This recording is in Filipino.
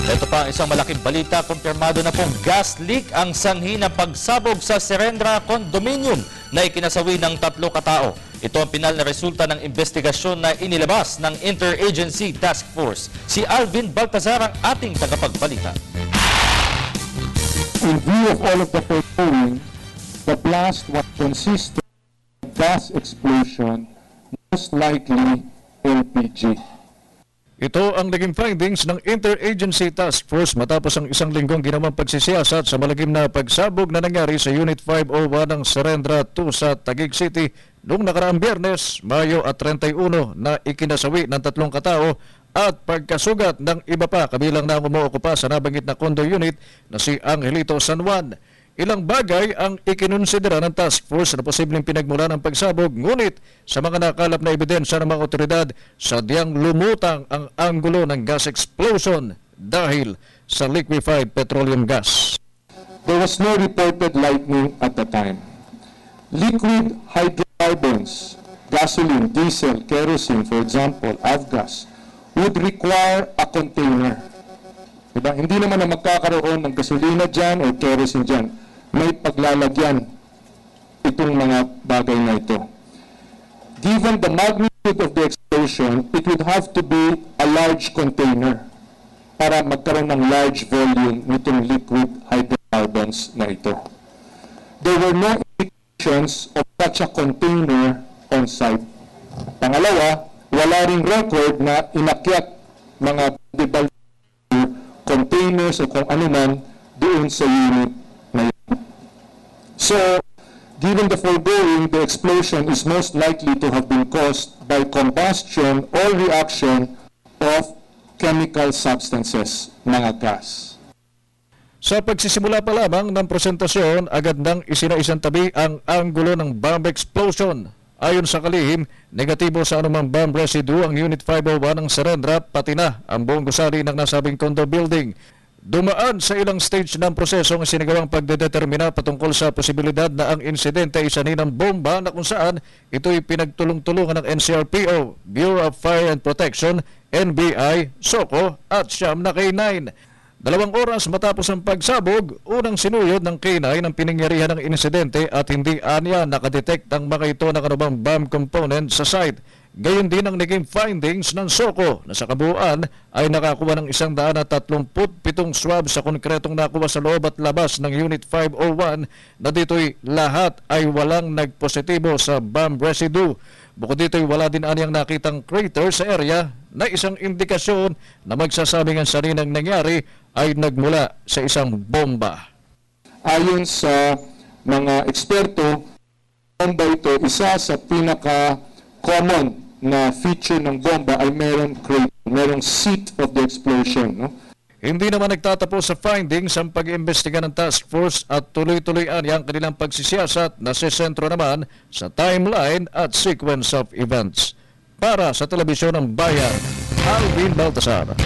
Ito pa ang isang malaking balita, kumpirmado na pong gas leak ang sanhi ng pagsabog sa Serendra Condominium na ikinasawi ng 3 katao. Ito ang pinal na resulta ng investigasyon na inilabas ng Interagency Task Force. Si Alvin Baltazar ang ating tagapagbalita. In view of all of the foregoing, the blast was consistent of gas explosion, most likely LPG. Ito ang naging findings ng Interagency Task Force matapos ang isang linggong ginawang pagsisiyasat sa malagim na pagsabog na nangyari sa Unit 501 ng Serendra 2 sa Taguig City noong nakaraang Biyernes, Mayo at 31 na ikinasawi ng 3 katao at pagkasugat ng iba pa kabilang na umuokupa sa nabanggit na condo unit na si Angelito San Juan. Ilang bagay ang ikinonsidera ng task force na posibleng pinagmula ng pagsabog, ngunit sa mga nakalap na ebidensya ng mga otoridad, sadyang lumutang ang anggulo ng gas explosion dahil sa liquefied petroleum gas. There was no reported lightning at the time. Liquid hydrocarbons, gasoline, diesel, kerosene, for example, avgas, would require a container. Diba? Hindi naman na magkakaroon ng gasolina dyan o kerosene dyan. May paglalagyan itong mga bagay na ito. Given the magnitude of the explosion, it would have to be a large container para magkaroon ng large volume nitong liquid hydrocarbons na ito. There were no indications of such a container on site. Pangalawa, wala ring record na inakyat mga containers o kung ano man doon sa unit na yun. So, given the foregoing, the explosion is most likely to have been caused by combustion or reaction of chemical substances, mga gas. Sa pagsisimula pa lamang ng presentasyon, agad nang isinaisang tabi ang anggulo ng bomb explosion. Ayon sa kalihim, negatibo sa anumang bomb residue ang Unit 501 ng Serendra, pati na ang buong gusali ng nasabing condo building. Dumaan sa ilang stage ng proseso ang sinagawang pagdedetermina patungkol sa posibilidad na ang insidente ay sanhi ng bomba na kung saan ito'y pinagtulong-tulungan ng NCRPO, Bureau of Fire and Protection, NBI, SOCO at siyam na K9. 2 oras matapos ang pagsabog, unang sinuyod ng K9 ang pinangyarihan ng insidente at hindi anya nakadetect ang mga ito ng anumang bomb component sa site. Gayon din ang naging findings ng SOCO na sa kabuuan ay nakakuha ng 137 swab sa konkretong nakuha sa loob at labas ng Unit 501 na dito'y lahat ay walang nagpositibo sa bomb residue. Bukod dito'y wala din anyang nakitang crater sa area na isang indikasyon na magsasabing ang saninang nangyari ay nagmula sa isang bomba. Ayon sa mga eksperto, bomba ito, isa sa pinaka-common na feature ng bomba ay merong seat of the explosion. No? Hindi naman nagtatapos sa findings ang pag-iimbestiga ng task force at tuloy-tuloy ang kanilang pagsisiyasat na sesentro naman sa timeline at sequence of events. Para sa Telebisyon ng Bayan, Alvin Baltazar.